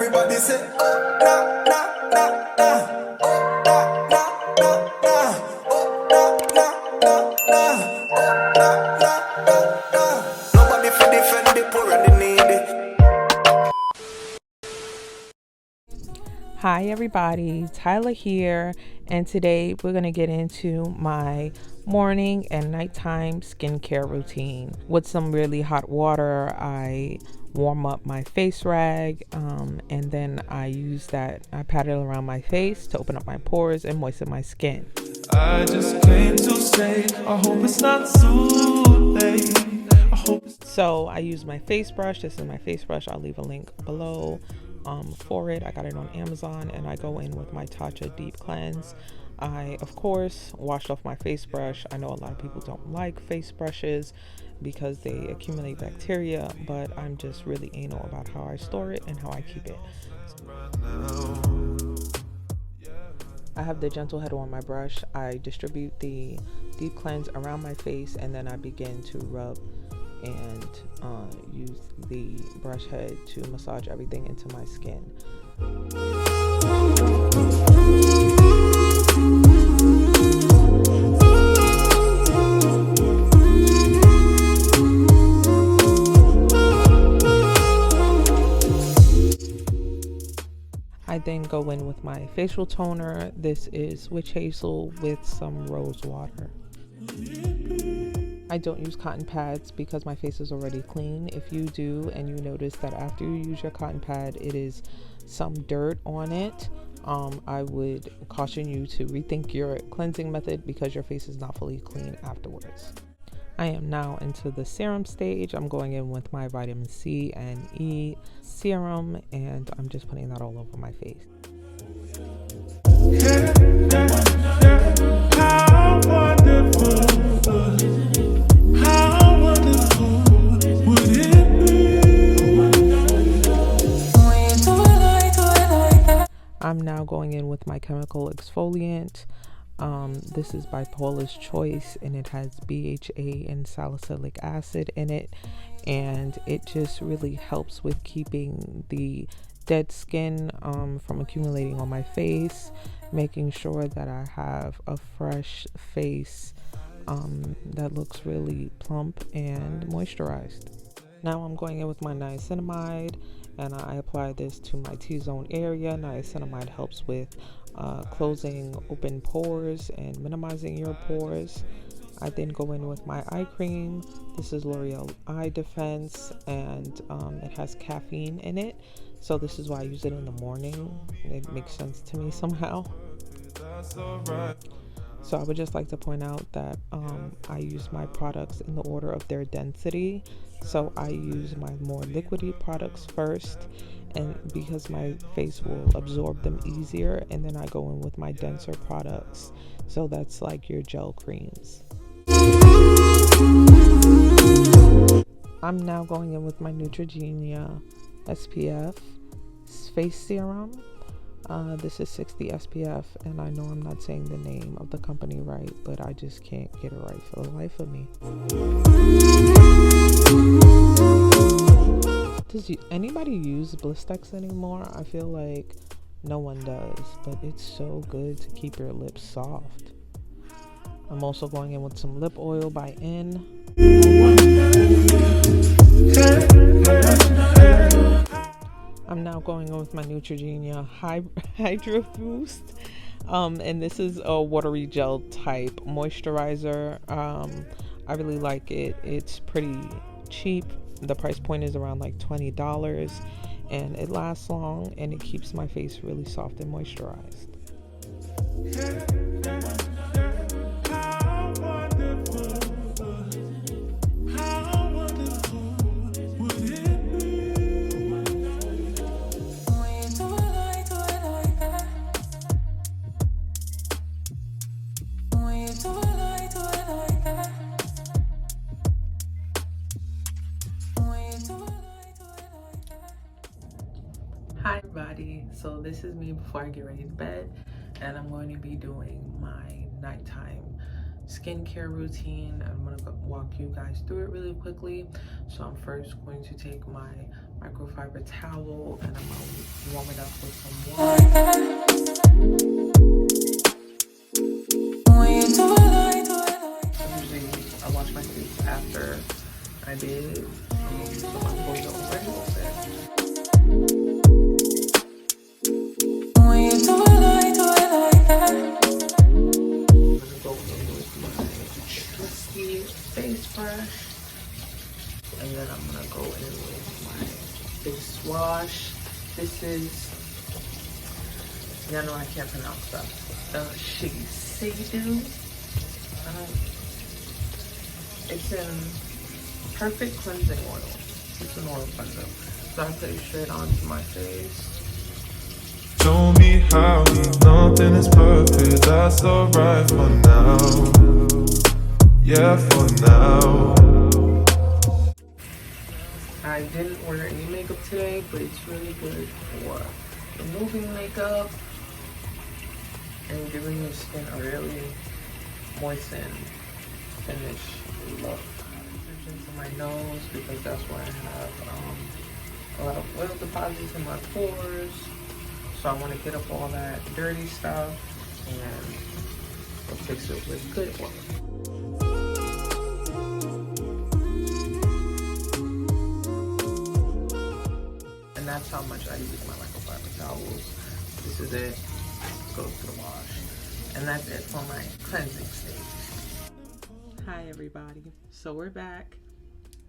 Everybody say, oh, nah, nah, nah, nah. Oh, nah, nah, nah, nah. Oh, nah, nah, nah, nah. Oh, nah, nah, nah, nah. Nobody fi defend the poor and the needy. Hi everybody, Tylah here, and today we're going to get into my morning and nighttime skincare routine. With some really hot water, I warm up my face rag, and then I pat it around my face to open up my pores and moisten my skin. I just came to say, I hope it's not too late. So I use my face brush. This is my face brush. I'll leave a link below for it. I got it on Amazon, and I go in with my Tatcha Deep Cleanse. I, of course, washed off my face brush. I know a lot of people don't like face brushes because they accumulate bacteria, but I'm just really anal about how I store it and how I keep it. I have the gentle head on my brush. I distribute the deep cleanse around my face, and then I begin to rub and use the brush head to massage everything into my skin. I then go in with my facial toner. This is witch hazel with some rose water. I don't use cotton pads because my face is already clean. If you do and you notice that after you use your cotton pad it is some dirt on it, I would caution you to rethink your cleansing method because your face is not fully clean afterwards. I am now into the serum stage. I'm going in with my vitamin C and E serum, and I'm just putting that all over my face. How wonderful, how wonderful would it be when you do it like that? I'm now going in with my chemical exfoliant. This is by Paula's Choice, and it has BHA and salicylic acid in it, and it just really helps with keeping the dead skin from accumulating on my face, making sure that I have a fresh face that looks really plump and moisturized. Now I'm going in with my niacinamide, and I apply this to my T-zone area. Niacinamide helps with closing open pores and minimizing your pores. I then go in with my eye cream. This is L'Oreal Eye Defense, and it has caffeine in it, so this is why I use it in the morning. It makes sense to me somehow. So I would just like to point out that I use my products in the order of their density. So I use my more liquidy products first, and because my face will absorb them easier, and then I go in with my denser products. So that's like your gel creams. I'm now going in with my Neutrogena SPF face serum. This is 60 SPF, and I know I'm not saying the name of the company right, but I just can't get it right for the life of me. Does anybody use Blistex anymore? I feel like no one does, but it's so good to keep your lips soft. I'm also going in with some lip oil by N. I'm now going on with my Neutrogena Hydro Boost, and this is a watery gel type moisturizer. I really like it. It's pretty cheap. The price point is around like $20, and it lasts long, and it keeps my face really soft and moisturized. Hi everybody, so this is me before I get ready to bed, and I'm going to be doing my nighttime skincare routine. I'm going to walk you guys through it really quickly. So I'm first going to take my microfiber towel, and I'm gonna warm it up with some water. Usually I wash my face after I bathe, so my pores are already open. I'm gonna go in with my trusty face brush, and then I'm gonna go in with my face wash. This is, y'all know I can't pronounce that. Xoxo. It's in perfect cleansing oil. It's an oil cleanser. So I put it straight onto my face. Show me how nothing is perfect. That's alright for now. Yeah, for now. I didn't wear any makeup today, but it's really good for removing makeup and giving your skin a really moistened finish look. Into my nose because that's where I have a lot of oil deposits in my pores. So I want to get up all that dirty stuff and we'll fix it with good oil. And that's how much I use my microfiber towels. This is it. Goes to the wash. And that's it for my cleansing stage. Hi everybody. So we're back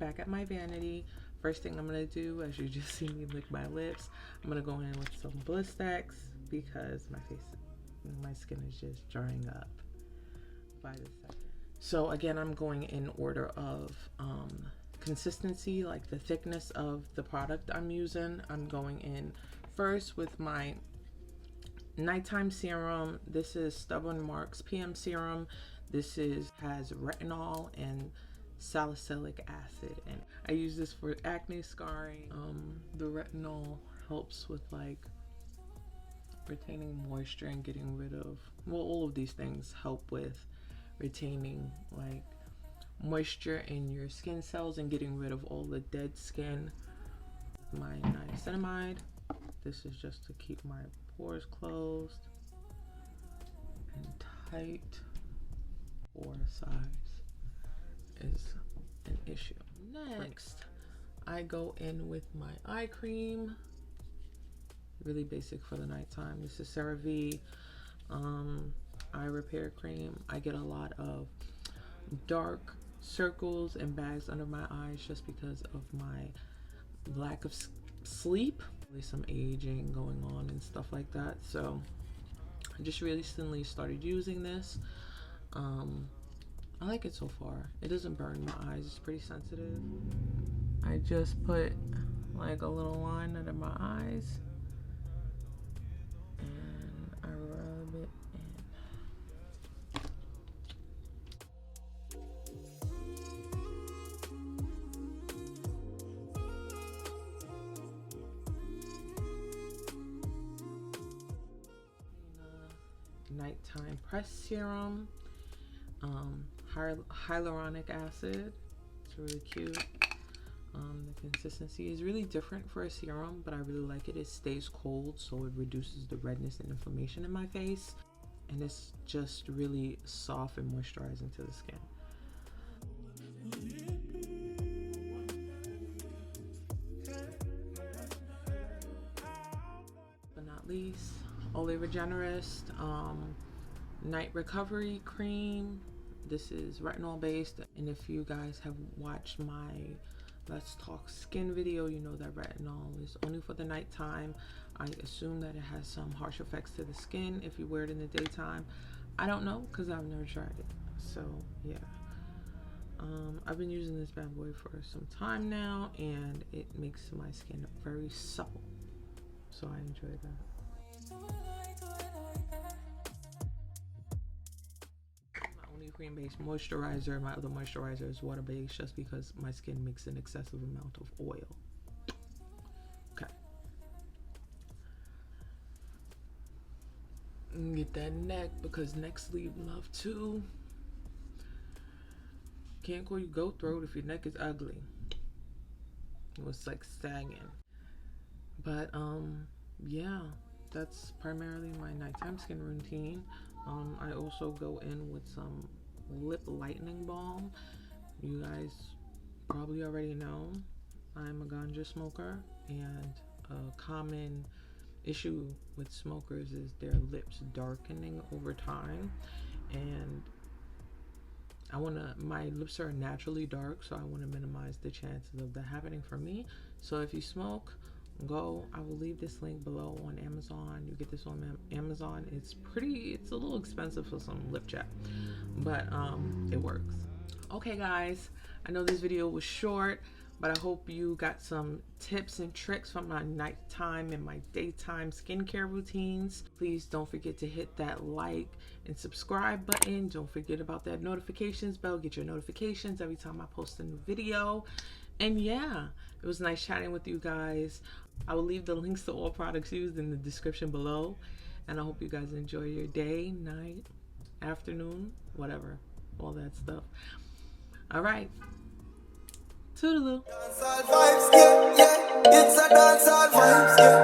at my vanity. First thing I'm gonna do, as you just see me lick my lips, I'm gonna go in with some Blistex because my skin is just drying up by the second. So again, I'm going in order of consistency, like the thickness of the product I'm using. I'm going in first with my nighttime serum. This is Stubborn Marks PM serum. This has retinol and salicylic acid, and I use this for acne scarring. The retinol helps with like retaining moisture and getting rid of, well, all of these things help with retaining like moisture in your skin cells and getting rid of all the dead skin. My niacinamide, this is just to keep my pores closed and tight. Pore size is an issue. Next, I go in with my eye cream. Really basic for the nighttime. This is CeraVe eye repair cream. I get a lot of dark circles and bags under my eyes just because of my lack of sleep. There's some aging going on and stuff like that. So I just recently started using this. I like it so far. It doesn't burn my eyes. It's pretty sensitive. I just put like a little line under my eyes and I rub it in. Nighttime press serum. Hyaluronic acid. It's really cute. The consistency is really different for a serum, but I really like it. It stays cold, so it reduces the redness and inflammation in my face, and it's just really soft and moisturizing to the skin. But not least, Ole Regenerist Night Recovery Cream. This is retinol based, and if you guys have watched my Let's Talk Skin video, you know that retinol is only for the nighttime. I assume that it has some harsh effects to the skin if you wear it in the daytime. I don't know because I've never tried it. So yeah, I've been using this bad boy for some time now, and it makes my skin very supple. So I enjoy that. Cream-based moisturizer. My other moisturizer is water-based just because my skin makes an excessive amount of oil. Okay. Get that neck because necks leave love too. Can't call you goat throat if your neck is ugly. It was like sagging. But yeah, that's primarily my nighttime skin routine. I also go in with some lip lightening balm. You guys probably already know I'm a ganja smoker, and a common issue with smokers is their lips darkening over time, and my lips are naturally dark, so I want to minimize the chances of that happening for me. So if you smoke, I will leave this link below on Amazon. You get this on Amazon. It's a little expensive for some lip chat, but it works. Okay guys, I know this video was short, but I hope you got some tips and tricks from my nighttime and my daytime skincare routines. Please don't forget to hit that like and subscribe button. Don't forget about that notifications bell. Get your notifications every time I post a new video. And yeah, it was nice chatting with you guys. I will leave the links to all products used in the description below. And I hope you guys enjoy your day, night, afternoon, whatever, all that stuff. All right. Toodaloo. Dancehall vibes, yeah, yeah. It's a dancehall vibes, yeah.